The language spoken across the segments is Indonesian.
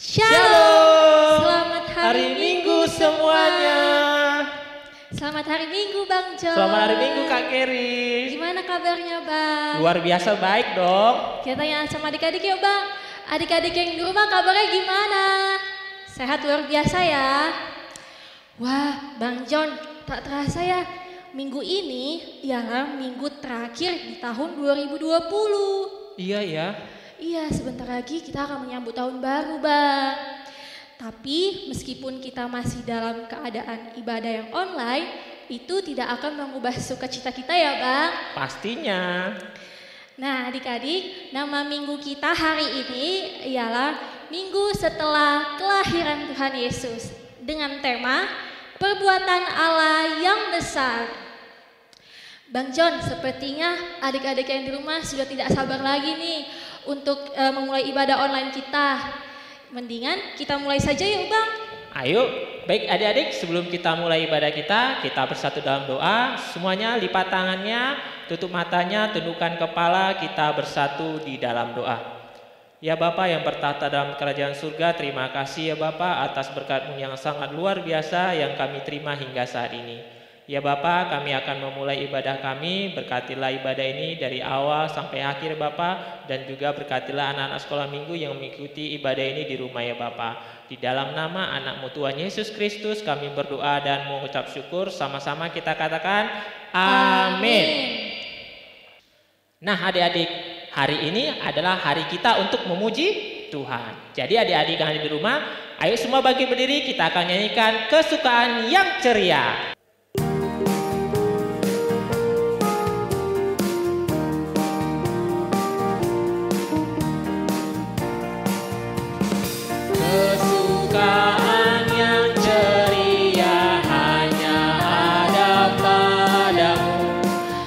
Shalom. Selamat hari Minggu semuanya. Selamat hari Minggu Bang John. Selamat hari Minggu Kak Keri. Gimana kabarnya Bang? Luar biasa baik dong. Kita tanya sama adik-adik yuk Bang. Adik-adik yang di rumah kabarnya gimana? Sehat luar biasa ya. Wah Bang John, tak terasa ya. Minggu ini ialah minggu terakhir di tahun 2020. Iya ya. Iya, sebentar lagi kita akan menyambut tahun baru, Bang. Tapi meskipun kita masih dalam keadaan ibadah yang online, itu tidak akan mengubah sukacita kita ya, Bang. Pastinya. Nah, adik-adik, nama minggu kita hari ini ialah Minggu Setelah Kelahiran Tuhan Yesus dengan tema Perbuatan Allah yang Besar. Bang John, sepertinya adik-adik yang di rumah sudah tidak sabar lagi nih untuk memulai ibadah online kita. Mendingan kita mulai saja yuk Bang. Ayo, baik adik-adik, sebelum kita mulai ibadah kita bersatu dalam doa. Semuanya lipat tangannya, tutup matanya, tundukkan kepala, kita bersatu di dalam doa. Ya Bapa yang bertahta dalam kerajaan surga, terima kasih ya Bapa atas berkat-Mu yang sangat luar biasa yang kami terima hingga saat ini. Ya Bapa, kami akan memulai ibadah kami, berkatilah ibadah ini dari awal sampai akhir Bapa, dan juga berkatilah anak-anak sekolah minggu yang mengikuti ibadah ini di rumah ya Bapa. Di dalam nama anak-Mu Tuhan Yesus Kristus kami berdoa dan mengucap syukur, sama-sama kita katakan amin. Nah adik-adik, hari ini adalah hari kita untuk memuji Tuhan. Jadi adik-adik yang ada di rumah, ayo semua bagi berdiri, kita akan nyanyikan kesukaan yang ceria. Kesukaan yang ceria hanya ada padamu,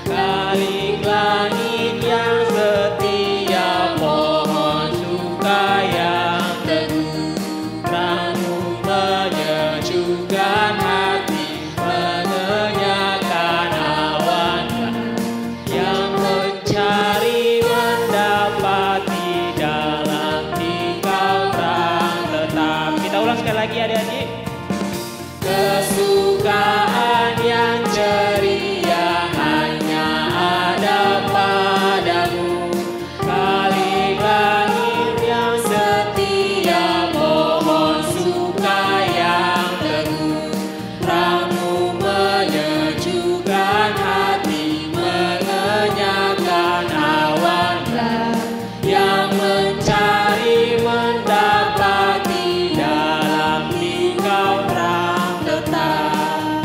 kalik langit yang setia, pohon suka yang teguh, terangmu menyejukkan hati, mengenyangkan awan yang mencari mendapati dalam tingkau terang tetap. Kita ulang sekali lagi adik-adik. Kesukaan yang ceria hanya ada padamu, kalik langit yang setia, pohon suka yang teguh, terangmu menyejukkan hati, mengenyangkan awan yang mencari mendapati dalam tingkau terang tetap.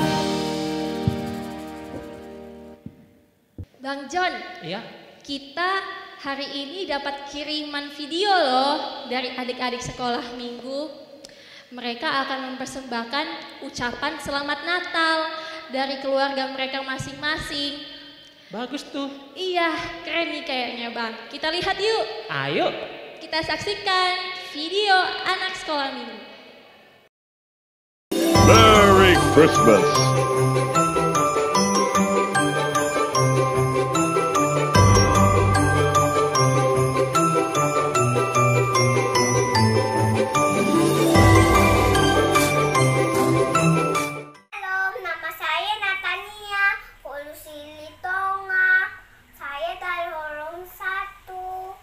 Bang John, Iya. kita hari ini dapat kiriman video loh dari adik-adik sekolah minggu. Mereka akan mempersembahkan ucapan selamat Natal dari keluarga mereka masing-masing. Bagus tuh. Iya, keren nih kayaknya Bang. Kita lihat yuk. Ayo. Kita saksikan video anak sekolah minggu. Merry Christmas. Halo, nama saya Natania Polusilitonga. Saya dari Holong 1.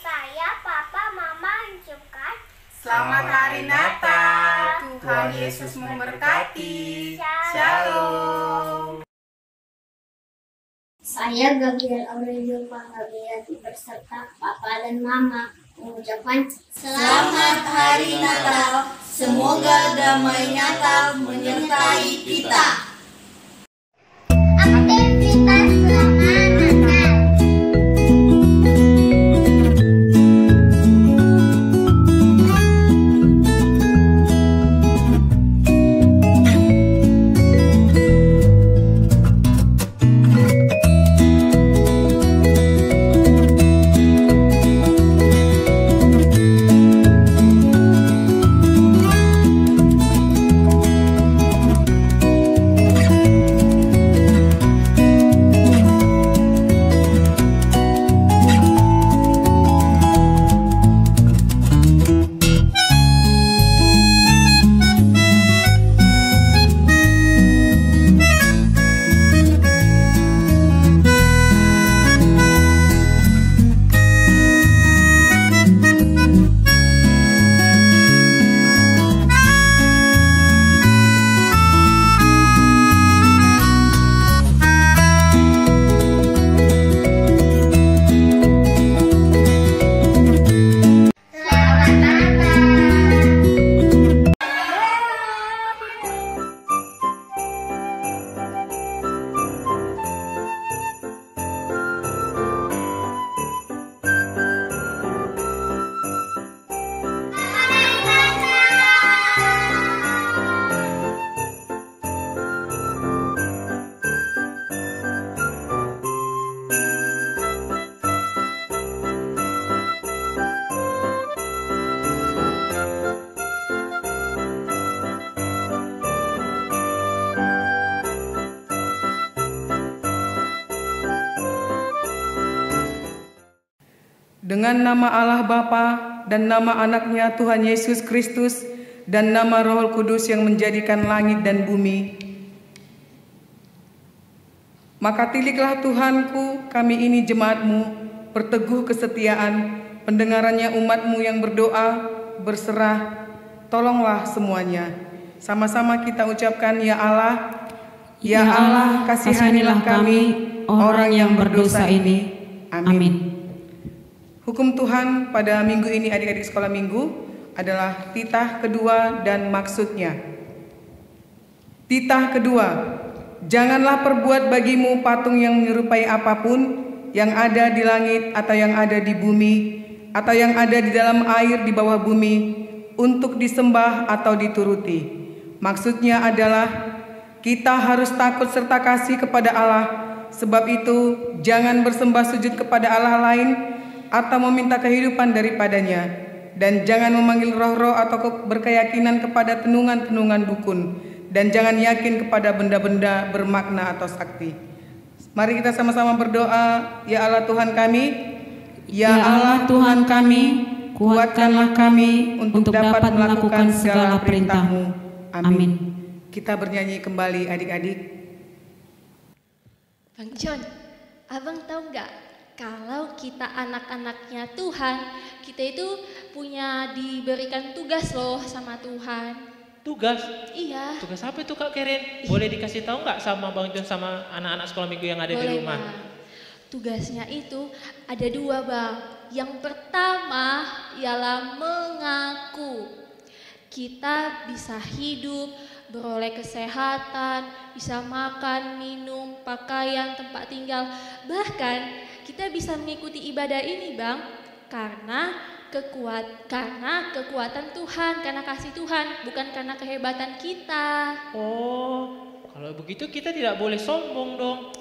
Saya, Papa, Mama ucapkan Selamat Hari Natal. Tuhan Yesus memberkati. Shalom. Saya Gabriel Aurelio Panggabeati beserta Papa dan Mama mengucapkan Selamat Hari Natal. Semoga damai Natal menyertai kita. aktivitas selama Natal. Dengan nama Allah Bapa dan nama anaknya Tuhan Yesus Kristus dan nama Roh Kudus yang menjadikan langit dan bumi. Maka tiliklah Tuhanku, kami ini jemaatmu, berteguh kesetiaan, pendengarannya umatmu yang berdoa, berserah, tolonglah semuanya. Sama-sama kita ucapkan, Ya Allah, Ya Allah, kasihanilah kami, orang yang berdosa ini. Amin. Hukum Tuhan pada minggu ini adik-adik sekolah minggu adalah titah kedua dan maksudnya. Titah kedua, janganlah perbuat bagimu patung yang menyerupai apapun yang ada di langit atau yang ada di bumi atau yang ada di dalam air di bawah bumi untuk disembah atau dituruti. Maksudnya adalah kita harus takut serta kasih kepada Allah. Sebab itu jangan bersembah sujud kepada Allah lain atau meminta kehidupan daripadanya, dan jangan memanggil roh-roh atau berkeyakinan kepada tenungan-tenungan dukun, dan jangan yakin kepada benda-benda bermakna atau sakti. Mari kita sama-sama berdoa. Ya Allah Tuhan kami, Ya Allah Tuhan kami, kuatkanlah kami untuk dapat melakukan segala perintah-Mu. Amin. Kita bernyanyi kembali adik-adik. Bang John, abang tahu nggak? Kalau kita anak-anaknya Tuhan, kita itu diberikan tugas loh sama Tuhan. Tugas? Iya. Tugas apa itu Kak Keren? Boleh dikasih tahu nggak sama Bang John sama anak-anak sekolah minggu yang ada di rumah? Bang. Tugasnya itu ada dua Bang. Yang pertama ialah mengaku. Kita bisa hidup, beroleh kesehatan, bisa makan, minum, pakaian, tempat tinggal. Bahkan kita bisa mengikuti ibadah ini Bang, karena kekuatan Tuhan, karena kasih Tuhan, bukan karena kehebatan kita. Oh, kalau begitu kita tidak boleh sombong dong.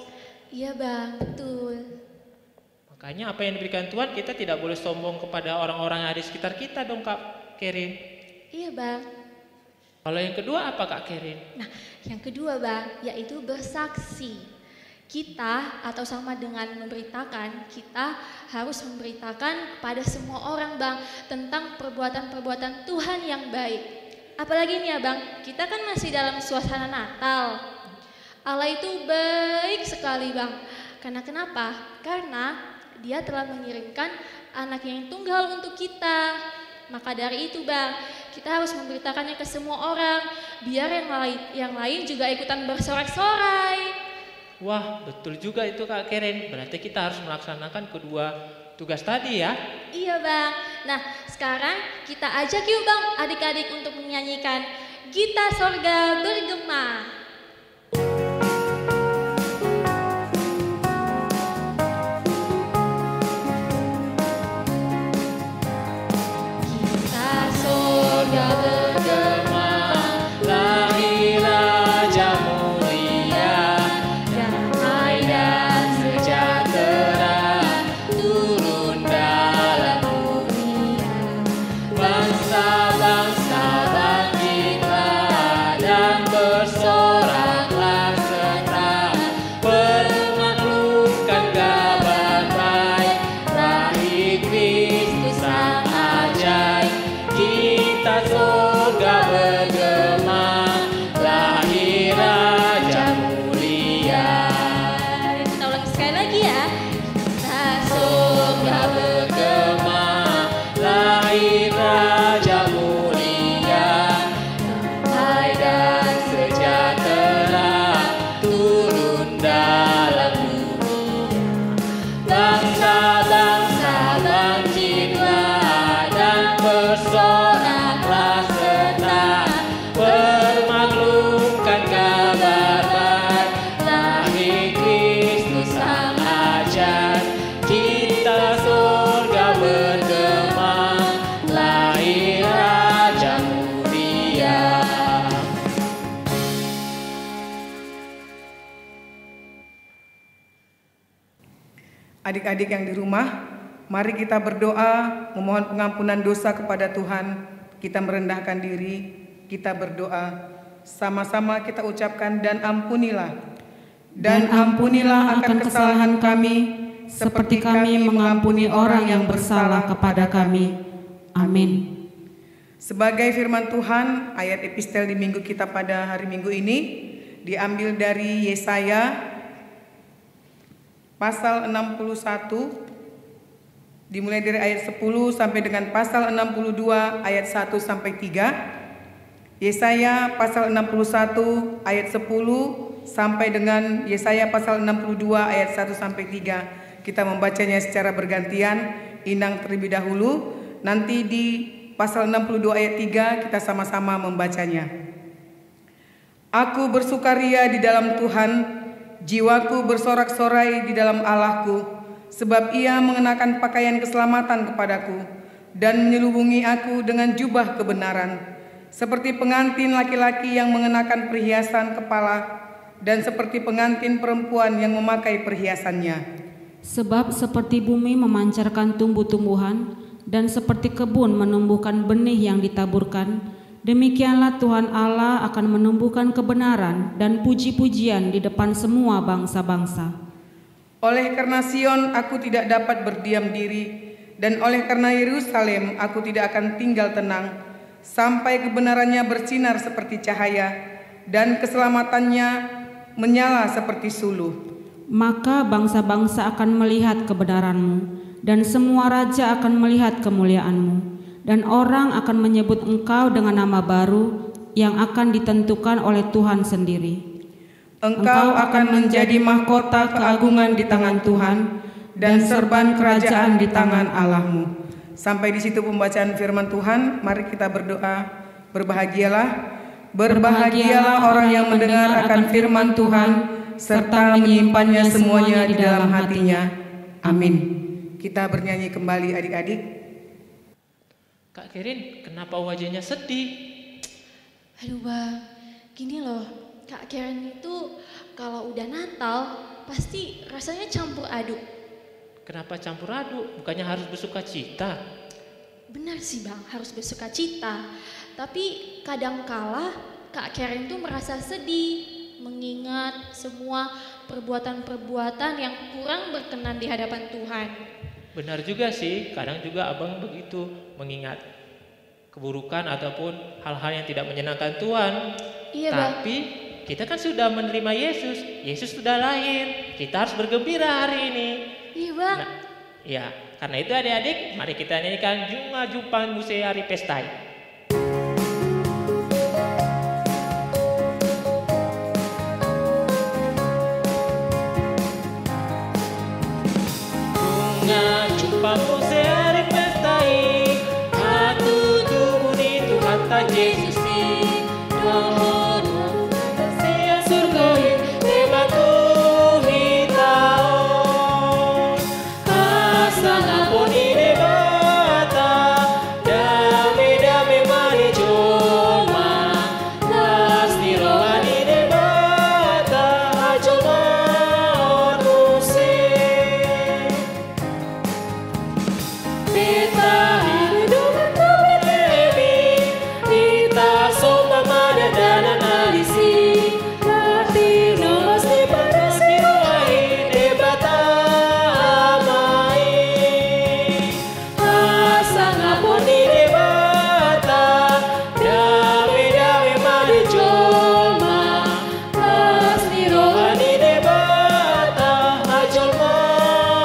Iya Bang, betul. Makanya apa yang diberikan Tuhan kita tidak boleh sombong kepada orang-orang yang ada di sekitar kita dong Kak Kerin. Iya Bang. Kalau yang kedua apa Kak Kerin? Nah, yang kedua Bang, yaitu bersaksi. Kita atau sama dengan memberitakan, kita harus memberitakan kepada semua orang Bang tentang perbuatan-perbuatan Tuhan yang baik. Apalagi nih ya Bang, kita kan masih dalam suasana Natal. Allah itu baik sekali Bang. Karena kenapa? Karena Dia telah mengirimkan anak yang tunggal untuk kita. Maka dari itu Bang, kita harus memberitakannya ke semua orang, biar yang lain juga ikutan bersorak-sorai. Wah, betul juga itu Kak Keren. Berarti kita harus melaksanakan kedua tugas tadi ya. Iya Bang. Nah, sekarang kita ajak yuk Bang adik-adik untuk menyanyikan Gita Sorga Bergema. Gita sorga bergema, lahir Raja mulia, damai dan sejahtera turun dalam dunia. Bangsa-bangsa bangkitlah dan bersoraklah serta permaklumkan kabar baik, lahir Kristus sang ajaib. Gita sorga bergema, lahir Raja mulia. Kita ulangi sekali lagi ya. Gita sorga bergema, lahir Raja mulia, damai dan sejahtera turun dalam dunia. Bangsa-bangsa bangkitlah dan bersoraklah serta permaklumkan kabar baik, lahir Kristus sang ajaib. Gita sorga bergema, lahir Raja mulia. Adik-adik yang di rumah, mari kita berdoa memohon pengampunan dosa kepada Tuhan. Kita merendahkan diri, kita berdoa. Sama-sama kita ucapkan dan ampunilah. Dan ampunilah akan kesalahan kami, seperti kami mengampuni orang yang bersalah kepada kami. Amin. Sebagai firman Tuhan, ayat epistel di minggu kita pada hari Minggu ini diambil dari Yesaya pasal 61, dimulai dari ayat 10 sampai dengan pasal 62 ayat 1 sampai 3. Yesaya pasal 61 ayat 10 sampai dengan Yesaya pasal 62 ayat 1 sampai 3. Kita membacanya secara bergantian. Inang terlebih dahulu, nanti di pasal 62 ayat 3 kita sama-sama membacanya. Aku bersukaria di dalam Tuhan, jiwaku bersorak-sorai di dalam Allahku, sebab Ia mengenakan pakaian keselamatan kepadaku dan menyelubungi aku dengan jubah kebenaran, seperti pengantin laki-laki yang mengenakan perhiasan kepala dan seperti pengantin perempuan yang memakai perhiasannya. Sebab seperti bumi memancarkan tumbuh-tumbuhan dan seperti kebun menumbuhkan benih yang ditaburkan, demikianlah Tuhan Allah akan menumbuhkan kebenaran dan puji-pujian di depan semua bangsa-bangsa. Oleh karena Sion aku tidak dapat berdiam diri, dan oleh karena Yerusalem aku tidak akan tinggal tenang, sampai kebenarannya bersinar seperti cahaya, dan keselamatannya menyala seperti suluh. Maka bangsa-bangsa akan melihat kebenaran-Mu, dan semua raja akan melihat kemuliaan-Mu, dan orang akan menyebut Engkau dengan nama baru yang akan ditentukan oleh Tuhan sendiri. Engkau akan menjadi mahkota keagungan di tangan Tuhan dan serban kerajaan di tangan Allahmu. Sampai di situ pembacaan firman Tuhan. Mari kita berdoa. Berbahagialah, berbahagialah orang yang mendengar akan firman Tuhan serta menyimpannya semuanya di dalam hatinya. Amin. Kita bernyanyi kembali adik-adik. Kak Kerin, kenapa wajahnya sedih? Aduh Bang, gini loh, Kak Karen itu kalau udah Natal pasti rasanya campur aduk. Kenapa campur aduk? Bukannya harus bersuka cita? Benar sih Bang, harus bersuka cita. Tapi kadangkala Kak Karen itu merasa sedih mengingat semua perbuatan-perbuatan yang kurang berkenan di hadapan Tuhan. Benar juga sih, kadang juga abang begitu mengingat keburukan ataupun hal-hal yang tidak menyenangkan Tuhan. Iya Bang. Tapi kita kan sudah menerima Yesus, Yesus sudah lahir, kita harus bergembira hari ini. Iya Bang. Nah, ya, Karena itu adik-adik, mari kita nyanyikan Junga Jumpang Muse Hari Pestai. Junga Jumpang Muse Hari Pestai, Hatu tubuh di Tuhan tak Yesus ni, Tuhan sia surgoi debatu hitao, asa ngaponi debata, dame mari joma, pasti rohani debata, joma onuse. Beta hidup lebi, kita sopa mada dan analisi, hati nos di panas kiroai debata amai, asa ngaponi debata, dame mari joma, pasti rohani debata, ajolma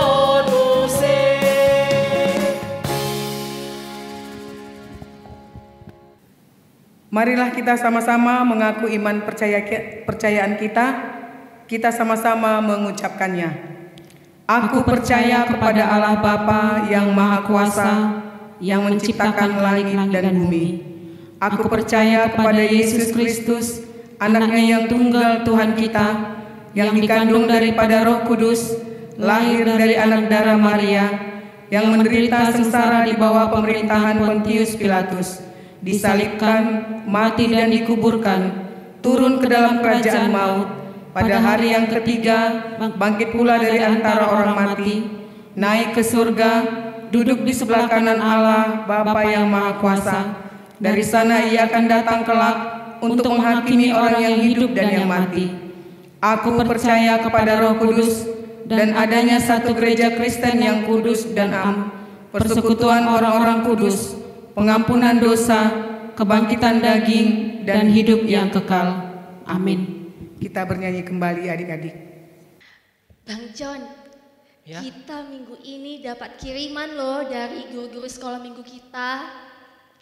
onuse. Marilah kita sama-sama mengaku iman percayaan kita. Kita sama-sama mengucapkannya. Aku percaya kepada Allah Bapa yang Maha Kuasa, yang menciptakan langit dan bumi. Aku percaya kepada Yesus Kristus, anaknya yang tunggal Tuhan kita, yang dikandung daripada Roh Kudus, lahir dari anak darah Maria, yang menderita sengsara di bawah pemerintahan Pontius Pilatus, disalibkan, mati dan dikuburkan, turun ke dalam kerajaan maut, pada hari yang ketiga bangkit pula dari antara orang mati, naik ke surga, duduk di sebelah kanan Allah Bapa yang Maha Kuasa. Dari sana ia akan datang kelak untuk menghakimi orang yang hidup dan yang mati. Aku percaya kepada Roh Kudus dan adanya satu gereja Kristen yang kudus dan am, persekutuan orang-orang kudus, pengampunan dosa, kebangkitan daging, dan hidup yang kekal. Amin. Kita bernyanyi kembali adik-adik. Bang John, Ya. kita minggu ini dapat kiriman loh dari guru-guru sekolah minggu kita.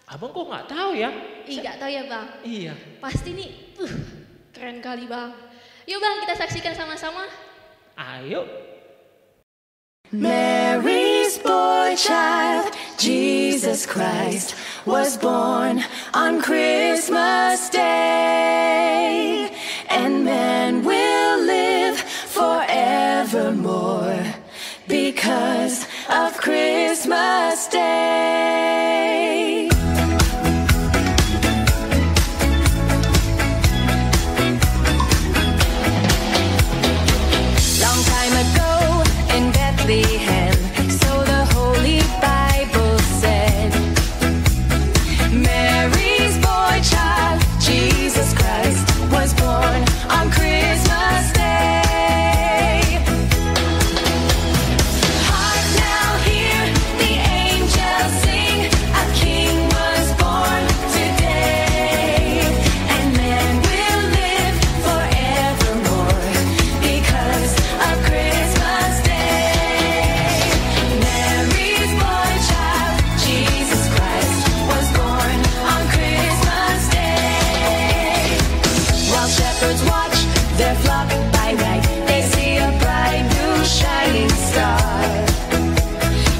Abang kok nggak tahu ya? Nggak tahu ya Bang? Iya. Pasti nih, keren kali Bang. Yuk Bang, kita saksikan sama-sama. Ayo. Mary's boy child, Jesus Christ, was born on Christmas Day, and man will live forevermore because of Christmas Day. Long time ago in Bethlehem, so the Holy Bible said, Mary's boy child, Jesus Christ, was born on Christmas Day. Hark now, hear the angels sing, a king was born today, and man will live forevermore because of Christmas Day. Mary's boy child, Jesus Christ, was born on Christmas Day. While shepherds watch their flock by night, they see a bright new shining star.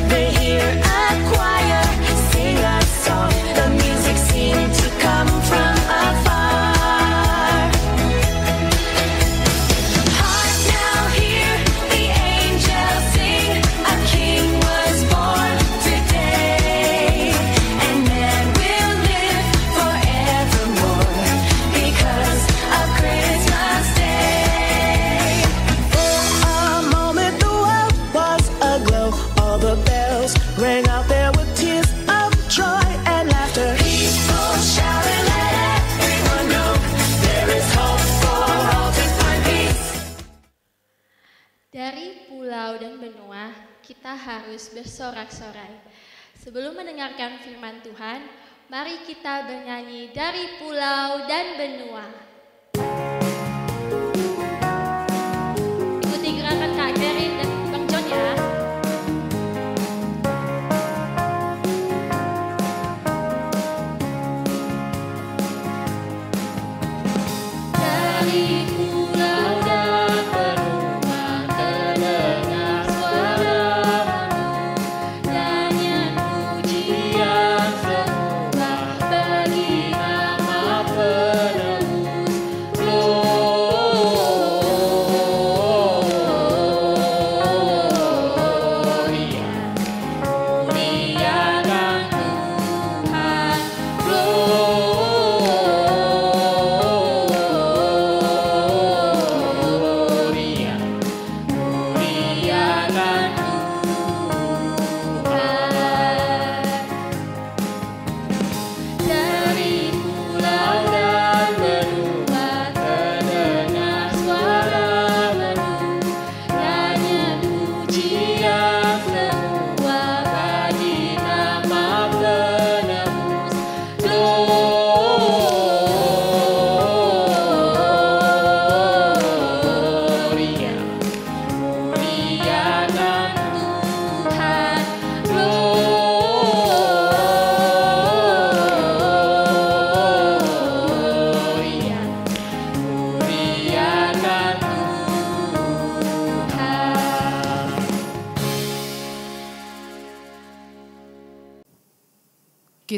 They hear a choir sing a song, the music seemed to come from afar. Hark now, hear the angels sing, a king was born today, and man will live forevermore because of Christmas Day. For a moment the world was aglow, all the bells rang out there with tears of joy and laughter. People shouted, let everyone know there is hope for all to find peace. Dari pulau dan benua, kita harus bersorak-sorai. Sebelum mendengarkan firman Tuhan, mari kita bernyanyi dari pulau dan benua. Ikuti gerakan Kak Gerin dan Bang John ya.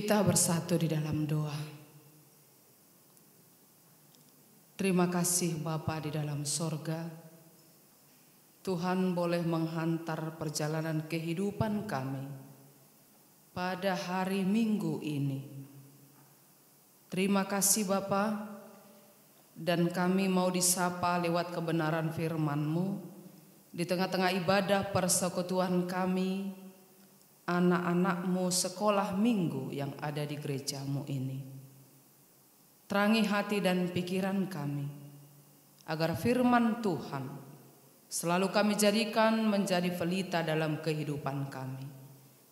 Kita bersatu di dalam doa. Terima kasih Bapa di dalam sorga. Tuhan boleh menghantar perjalanan kehidupan kami pada hari Minggu ini. Terima kasih Bapa, dan kami mau disapa lewat kebenaran firman-Mu di tengah-tengah ibadah persekutuan kami, anak-anak-Mu sekolah minggu yang ada di gereja-Mu ini. Terangi hati dan pikiran kami, agar firman Tuhan selalu kami jadikan menjadi pelita dalam kehidupan kami.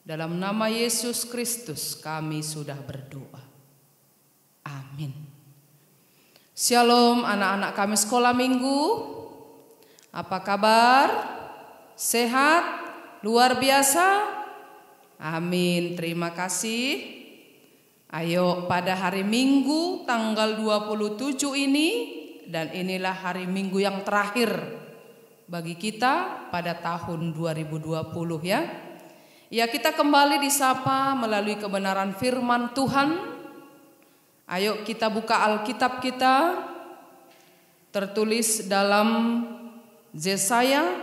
Dalam nama Yesus Kristus kami sudah berdoa. Amin. Shalom anak-anak kami sekolah minggu. Apa kabar? Sehat? Luar biasa? Amin, terima kasih. Ayo pada hari Minggu tanggal 27 ini, dan inilah hari Minggu yang terakhir bagi kita pada tahun 2020 ya. Ya, kita kembali disapa melalui kebenaran firman Tuhan. Ayo kita buka Alkitab kita, tertulis dalam Yesaya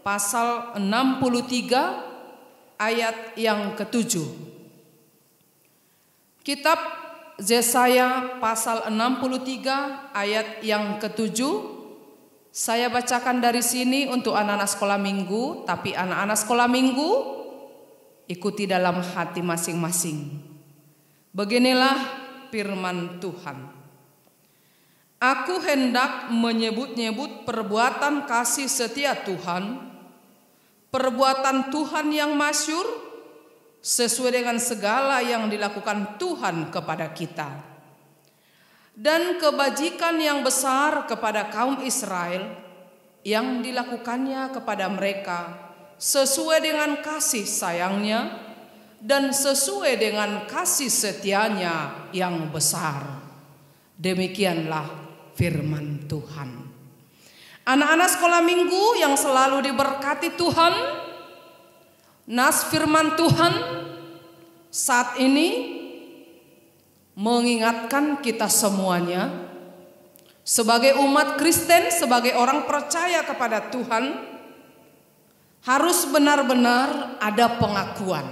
pasal 63 ayat yang ke-7. Kitab Yesaya pasal 63 ayat yang ke-7. Saya bacakan dari sini untuk anak-anak sekolah minggu, tapi anak-anak sekolah minggu ikuti dalam hati masing-masing. Beginilah firman Tuhan. Aku hendak menyebut-nyebut perbuatan kasih setia Tuhan, perbuatan Tuhan yang masyhur sesuai dengan segala yang dilakukan Tuhan kepada kita, dan kebajikan yang besar kepada kaum Israel yang dilakukannya kepada mereka sesuai dengan kasih sayangnya dan sesuai dengan kasih setianya yang besar. Demikianlah firman Tuhan. Anak-anak sekolah minggu yang selalu diberkati Tuhan, nas firman Tuhan saat ini mengingatkan kita semuanya sebagai umat Kristen, sebagai orang percaya kepada Tuhan, harus benar-benar ada pengakuan.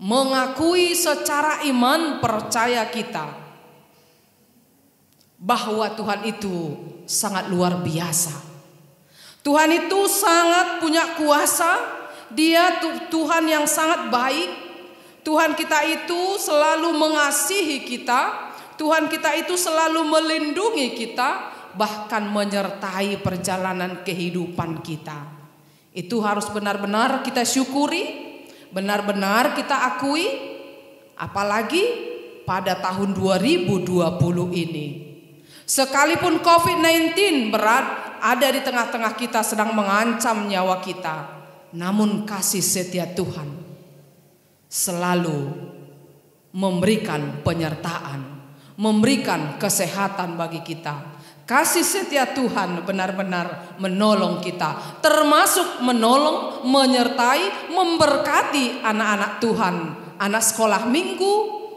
Mengakui secara iman percaya kita bahwa Tuhan itu sangat luar biasa. Tuhan itu sangat punya kuasa. Dia Tuhan yang sangat baik. Tuhan kita itu selalu mengasihi kita. Tuhan kita itu selalu melindungi kita, bahkan menyertai perjalanan kehidupan kita. Itu harus benar-benar kita syukuri, benar-benar kita akui, apalagi pada tahun 2020 ini. Sekalipun COVID-19 berat ada di tengah-tengah kita, sedang mengancam nyawa kita, namun kasih setia Tuhan selalu memberikan penyertaan, memberikan kesehatan bagi kita. Kasih setia Tuhan benar-benar menolong kita, termasuk menolong, menyertai, memberkati anak-anak Tuhan, anak sekolah minggu,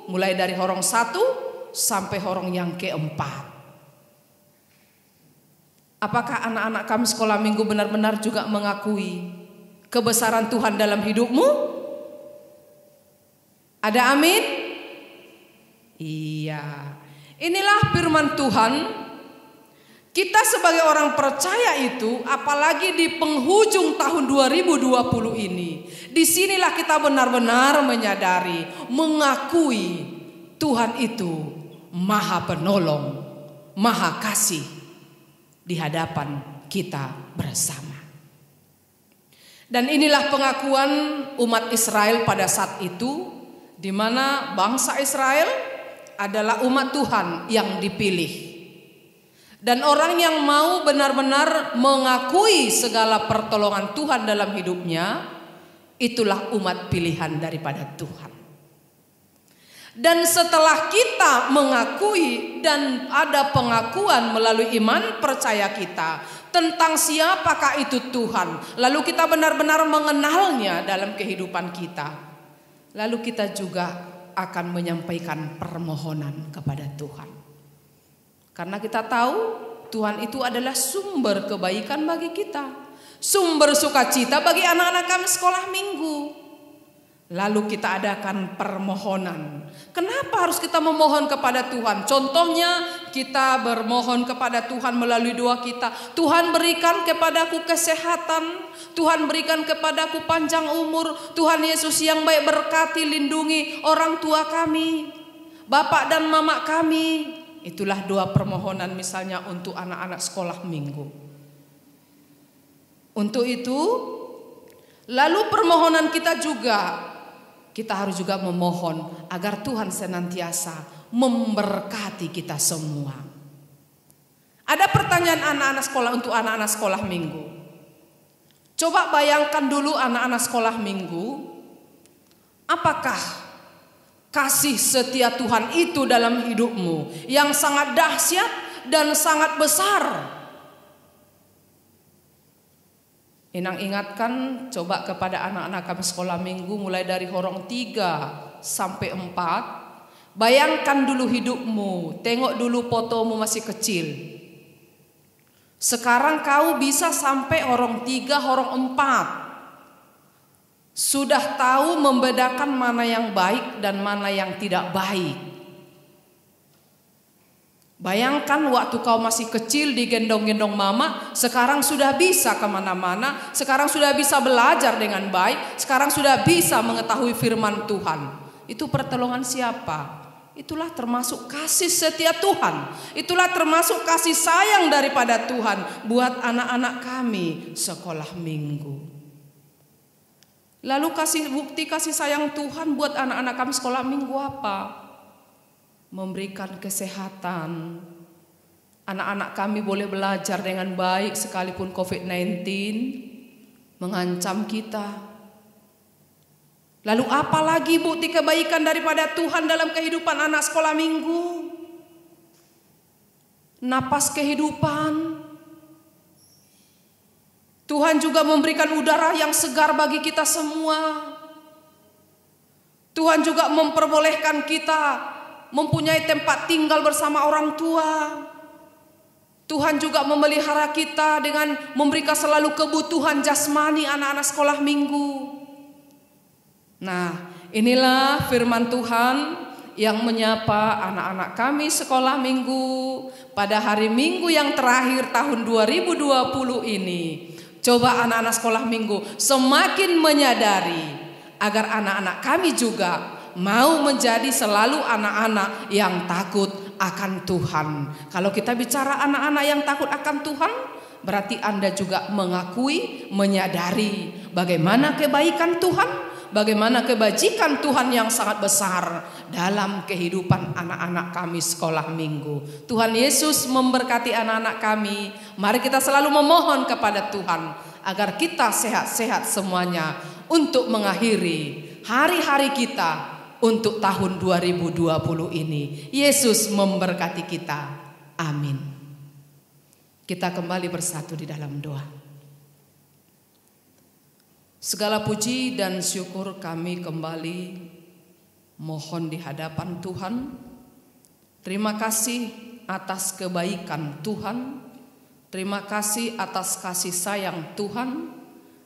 mulai dari horong 1 sampai horong yang keempat. Apakah anak-anak kami sekolah minggu benar-benar juga mengakui kebesaran Tuhan dalam hidupmu? Ada amin? Iya. Inilah firman Tuhan. Kita sebagai orang percaya itu, apalagi di penghujung tahun 2020 ini, disinilah kita benar-benar menyadari, mengakui Tuhan itu Maha Penolong, Maha Kasih di hadapan kita bersama. Dan inilah pengakuan umat Israel pada saat itu, di mana bangsa Israel adalah umat Tuhan yang dipilih. Dan orang yang mau benar-benar mengakui segala pertolongan Tuhan dalam hidupnya, itulah umat pilihan daripada Tuhan. Dan setelah kita mengakui dan ada pengakuan melalui iman percaya kita tentang siapakah itu Tuhan, lalu kita benar-benar mengenalnya dalam kehidupan kita, lalu kita juga akan menyampaikan permohonan kepada Tuhan. Karena kita tahu Tuhan itu adalah sumber kebaikan bagi kita, sumber sukacita bagi anak-anak kami sekolah minggu. Lalu kita adakan permohonan. Kenapa harus kita memohon kepada Tuhan? Contohnya kita bermohon kepada Tuhan melalui doa kita. Tuhan berikan kepadaku kesehatan, Tuhan berikan kepadaku panjang umur. Tuhan Yesus yang baik berkati, lindungi orang tua kami, bapak dan mama kami. Itulah doa permohonan misalnya untuk anak-anak sekolah minggu. Untuk itu, lalu permohonan kita harus juga memohon agar Tuhan senantiasa memberkati kita semua. Ada pertanyaan anak-anak sekolah untuk anak-anak sekolah minggu. Coba bayangkan dulu anak-anak sekolah minggu, apakah kasih setia Tuhan itu dalam hidupmu yang sangat dahsyat dan sangat besar? Inang ingatkan coba kepada anak-anak kami sekolah minggu mulai dari horong 3 sampai 4. Bayangkan dulu hidupmu, tengok dulu fotomu masih kecil. Sekarang kau bisa sampai horong 3, horong 4. Sudah tahu membedakan mana yang baik dan mana yang tidak baik. Bayangkan waktu kau masih kecil digendong-gendong mama, sekarang sudah bisa kemana-mana, sekarang sudah bisa belajar dengan baik, sekarang sudah bisa mengetahui firman Tuhan. Itu pertolongan siapa? Itulah termasuk kasih setia Tuhan. Itulah termasuk kasih sayang daripada Tuhan buat anak-anak kami sekolah minggu. Lalu bukti kasih sayang Tuhan buat anak-anak kami sekolah minggu apa? Memberikan kesehatan. Anak-anak kami boleh belajar dengan baik sekalipun COVID-19 mengancam kita. Lalu apa lagi bukti kebaikan daripada Tuhan dalam kehidupan anak sekolah minggu? Napas kehidupan. Tuhan juga memberikan udara yang segar bagi kita semua. Tuhan juga memperbolehkan kita mempunyai tempat tinggal bersama orang tua. Tuhan juga memelihara kita dengan memberikan selalu kebutuhan jasmani anak-anak sekolah minggu. Nah, inilah firman Tuhan yang menyapa anak-anak kami sekolah minggu pada hari Minggu yang terakhir tahun 2020 ini. Coba anak-anak sekolah minggu semakin menyadari agar anak-anak kami juga mau menjadi selalu anak-anak yang takut akan Tuhan. Kalau kita bicara anak-anak yang takut akan Tuhan, berarti Anda juga mengakui, menyadari bagaimana kebaikan Tuhan, bagaimana kebajikan Tuhan yang sangat besar dalam kehidupan anak-anak kami sekolah minggu. Tuhan Yesus memberkati anak-anak kami. Mari kita selalu memohon kepada Tuhan agar kita sehat-sehat semuanya untuk mengakhiri hari-hari kita untuk tahun 2020 ini. Yesus memberkati kita. Amin. Kita kembali bersatu di dalam doa. Segala puji dan syukur kami kembali mohon di hadapan Tuhan. Terima kasih atas kebaikan Tuhan. Terima kasih atas kasih sayang Tuhan.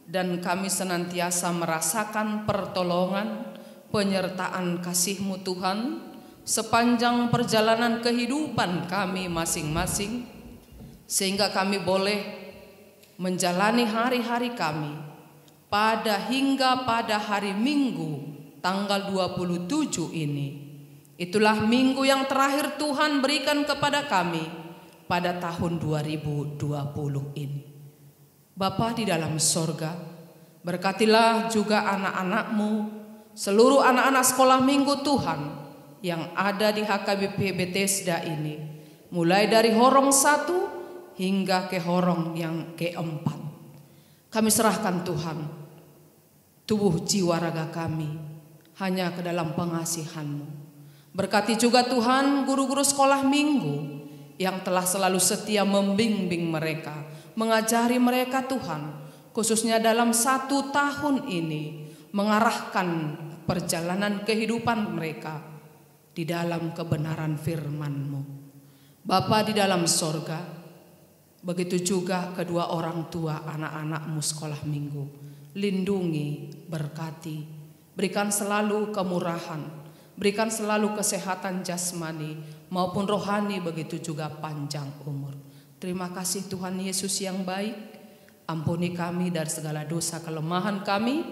Dan kami senantiasa merasakan pertolongan, penyertaan kasih-Mu Tuhan sepanjang perjalanan kehidupan kami masing-masing, sehingga kami boleh menjalani hari-hari kami hingga pada hari Minggu tanggal 27 ini. Itulah minggu yang terakhir Tuhan berikan kepada kami pada tahun 2020 ini. Bapa di dalam sorga, berkatilah juga anak-anak-Mu, seluruh anak-anak sekolah minggu Tuhan yang ada di HKBP Bethesda ini, mulai dari horong 1 hingga ke horong yang keempat. Kami serahkan Tuhan tubuh jiwa raga kami hanya ke dalam pengasihan-Mu. Berkati juga Tuhan guru-guru sekolah minggu yang telah selalu setia membimbing mereka, mengajari mereka Tuhan, khususnya dalam 1 tahun ini, mengarahkan perjalanan kehidupan mereka di dalam kebenaran firman-Mu. Bapa di dalam sorga, begitu juga kedua orang tua anak-anak-Mu sekolah minggu. Lindungi, berkati, berikan selalu kemurahan, berikan selalu kesehatan jasmani maupun rohani, begitu juga panjang umur. Terima kasih Tuhan Yesus yang baik, ampuni kami dari segala dosa kelemahan kami,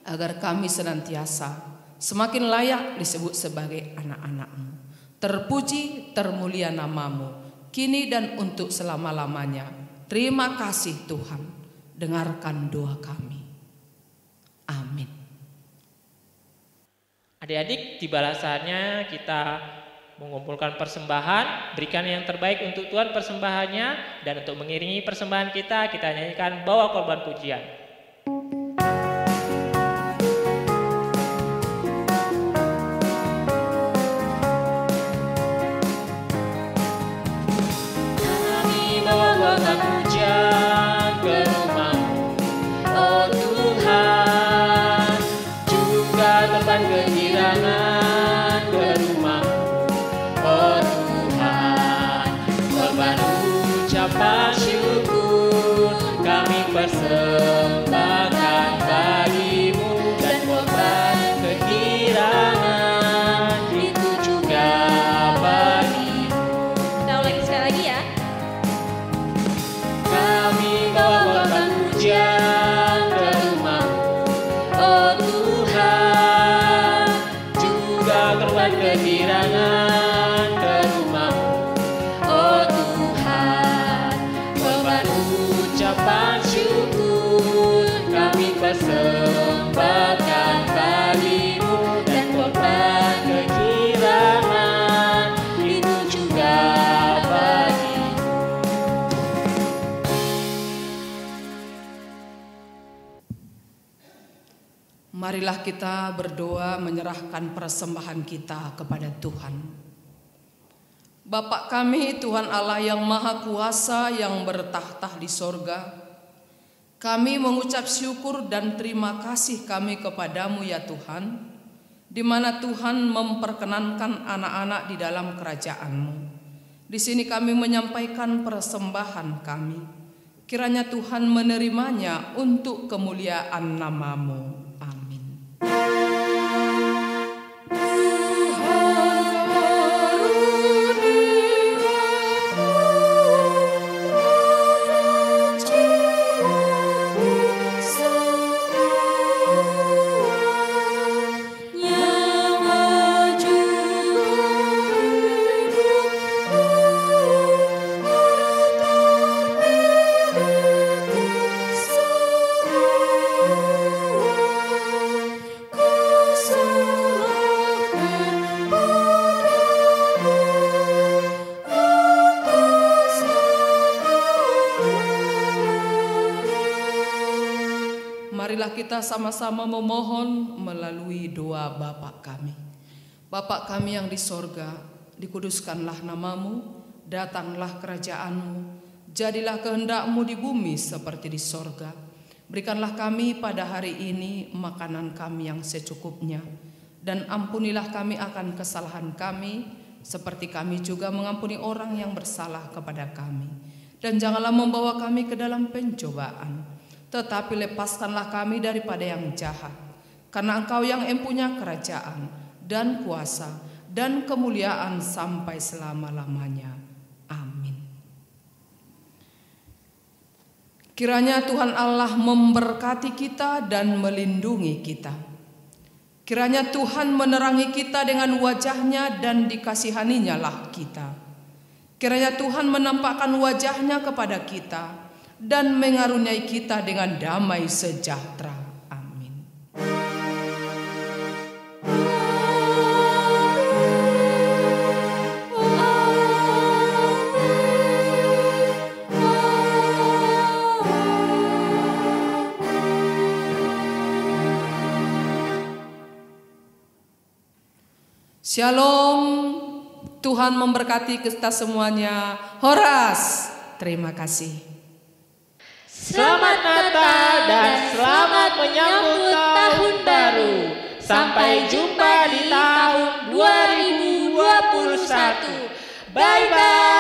agar kami senantiasa semakin layak disebut sebagai anak-anak-Mu. Terpuji, termulia nama-Mu, kini dan untuk selama-lamanya. Terima kasih Tuhan, dengarkan doa kami. Amin. Adik-adik, di balasannya kita mengumpulkan persembahan, berikan yang terbaik untuk Tuhan persembahannya, dan untuk mengiringi persembahan kita nyanyikan Bawa Korban Pujian. Kami bawa korban pujian ke rumah-Mu, oh Tuhan, juga korban kegirangan ke rumah-Mu, oh Tuhan, korban ucapan syukur kami persembahkan bagi-Mu, dan korban kegirangan itu juga bagi-Mu. Kita ulangi sekali lagi ya. Kami bawa korban pujian ke rumah-Mu, oh Tuhan, juga korban kegirangan ke rumah-Mu, oh Tuhan, korban ucapan syukur kami persembahkan bagi-Mu, dan korban kegirangan itu juga bagi-Mu. Marilah kita berdoa menyerahkan persembahan kita kepada Tuhan. Bapa kami, Tuhan Allah yang Maha Kuasa yang bertahta di sorga, kami mengucap syukur dan terima kasih kami kepadamu ya Tuhan, di mana Tuhan memperkenankan anak-anak di dalam kerajaan-Mu. Di sini kami menyampaikan persembahan kami. Kiranya Tuhan menerimanya untuk kemuliaan nama-Mu. Amin. Marilah kita sama-sama memohon melalui doa Bapa kami. Bapa kami yang di sorga, dikuduskanlah nama-Mu, datanglah kerajaan-Mu, jadilah kehendak-Mu di bumi seperti di sorga. Berikanlah kami pada hari ini makanan kami yang secukupnya, dan ampunilah kami akan kesalahan kami, seperti kami juga mengampuni orang yang bersalah kepada kami. Dan janganlah membawa kami ke dalam pencobaan, tetapi lepaskanlah kami daripada yang jahat. Karena Engkau yang empunya kerajaan dan kuasa dan kemuliaan sampai selama-lamanya. Amin. Kiranya Tuhan Allah memberkati kita dan melindungi kita. Kiranya Tuhan menerangi kita dengan wajah-Nya dan dikasihaninya lah kita. Kiranya Tuhan menampakkan wajah-Nya kepada kita dan mengaruniai kita dengan damai sejahtera. Amin. Shalom. Tuhan memberkati kita semuanya. Horas. Terima kasih. Selamat Natal dan selamat menyambut tahun baru. Sampai jumpa di tahun 2021. Bye-bye.